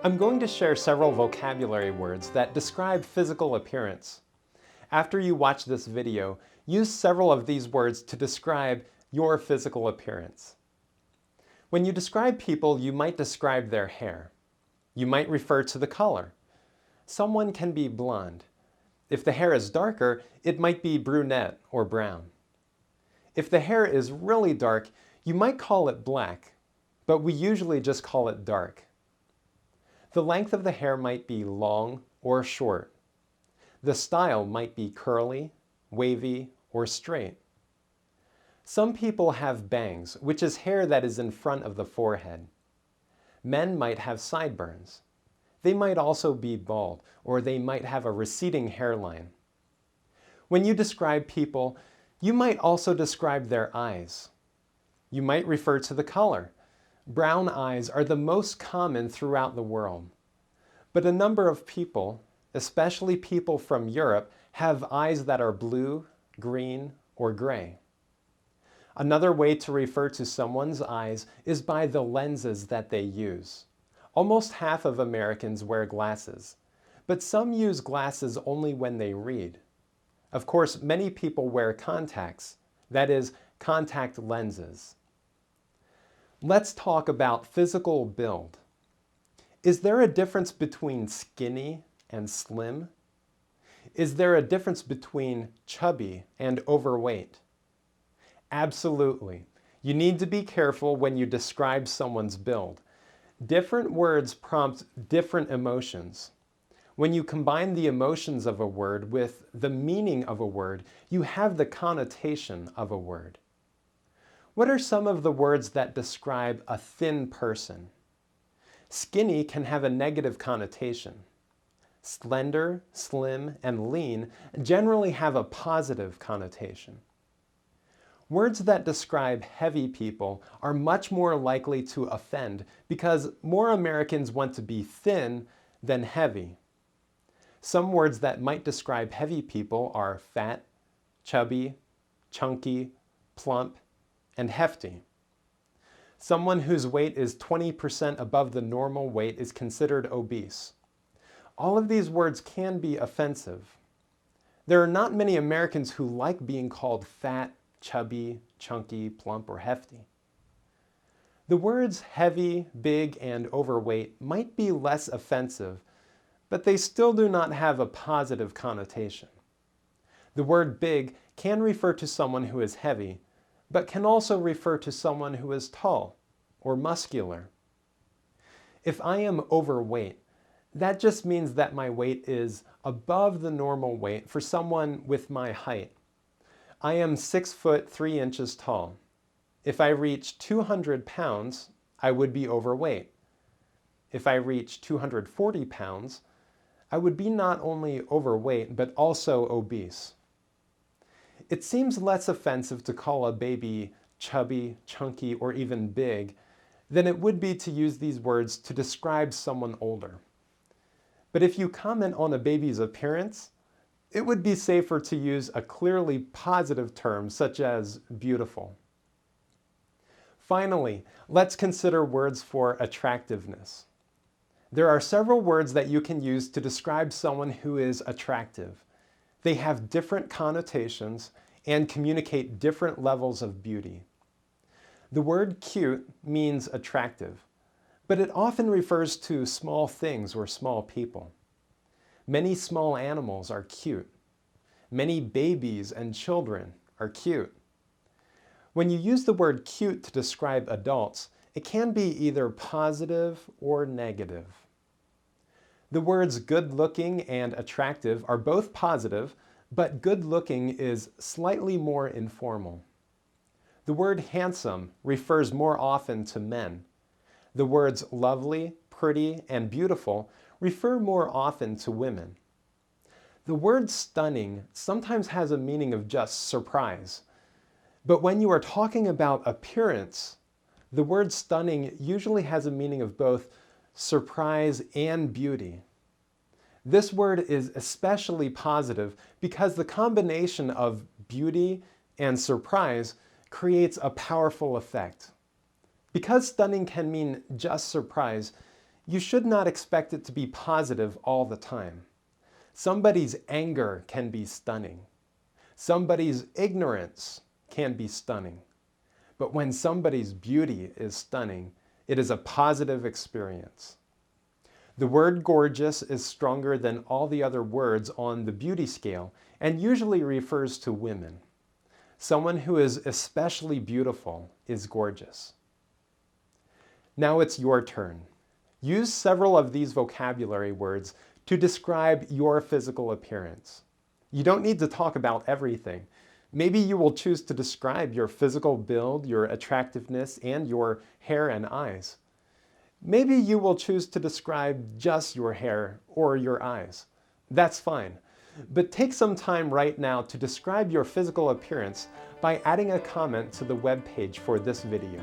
I'm going to share several vocabulary words that describe physical appearance. After you watch this video, use several of these words to describe your physical appearance. When you describe people, you might describe their hair. You might refer to the color. Someone can be blonde. If the hair is darker, it might be brunette or brown. If the hair is really dark, you might call it black, but we usually just call it dark. The length of the hair might be long or short. The style might be curly, wavy, or straight. Some people have bangs, which is hair that is in front of the forehead. Men might have sideburns. They might also be bald, or they might have a receding hairline. When you describe people, you might also describe their eyes. You might refer to the color. Brown eyes are the most common throughout the world. But a number of people, especially people from Europe, have eyes that are blue, green, or gray. Another way to refer to someone's eyes is by the lenses that they use. Almost half of Americans wear glasses, but some use glasses only when they read. Of course, many people wear contacts, that is, contact lenses. Let's talk about physical build. Is there a difference between skinny and slim? Is there a difference between chubby and overweight? Absolutely. You need to be careful when you describe someone's build. Different words prompt different emotions. When you combine the emotions of a word with the meaning of a word, you have the connotation of a word. What are some of the words that describe a thin person? Skinny can have a negative connotation. Slender, slim, and lean generally have a positive connotation. Words that describe heavy people are much more likely to offend because more Americans want to be thin than heavy. Some words that might describe heavy people are fat, chubby, chunky, plump, and hefty. Someone whose weight is 20% above the normal weight is considered obese. All of these words can be offensive. There are not many Americans who like being called fat, chubby, chunky, plump, or hefty. The words heavy, big, and overweight might be less offensive, but they still do not have a positive connotation. The word big can refer to someone who is heavy, but can also refer to someone who is tall or muscular. If I am overweight, that just means that my weight is above the normal weight for someone with my height. I am 6 foot 3 inches tall. If I reach 200 pounds, I would be overweight. If I reach 240 pounds, I would be not only overweight, but also obese. It seems less offensive to call a baby chubby, chunky, or even big than it would be to use these words to describe someone older. But if you comment on a baby's appearance, it would be safer to use a clearly positive term such as beautiful. Finally, let's consider words for attractiveness. There are several words that you can use to describe someone who is attractive. They have different connotations and communicate different levels of beauty. The word cute means attractive, but it often refers to small things or small people. Many small animals are cute. Many babies and children are cute. When you use the word cute to describe adults, it can be either positive or negative. The words good-looking and attractive are both positive, but good-looking is slightly more informal. The word handsome refers more often to men. The words lovely, pretty, and beautiful refer more often to women. The word stunning sometimes has a meaning of just surprise. But when you are talking about appearance, the word stunning usually has a meaning of both surprise and beauty. This word is especially positive because the combination of beauty and surprise creates a powerful effect. Because stunning can mean just surprise, You should not expect it to be positive all the time. Somebody's anger can be stunning. Somebody's ignorance can be stunning. But when somebody's beauty is stunning, it is a positive experience. The word gorgeous is stronger than all the other words on the beauty scale and usually refers to women. Someone who is especially beautiful is gorgeous. Now it's your turn. Use several of these vocabulary words to describe your physical appearance. You don't need to talk about everything. Maybe you will choose to describe your physical build, your attractiveness, and your hair and eyes. Maybe you will choose to describe just your hair or your eyes. That's fine. But take some time right now to describe your physical appearance by adding a comment to the web page for this video.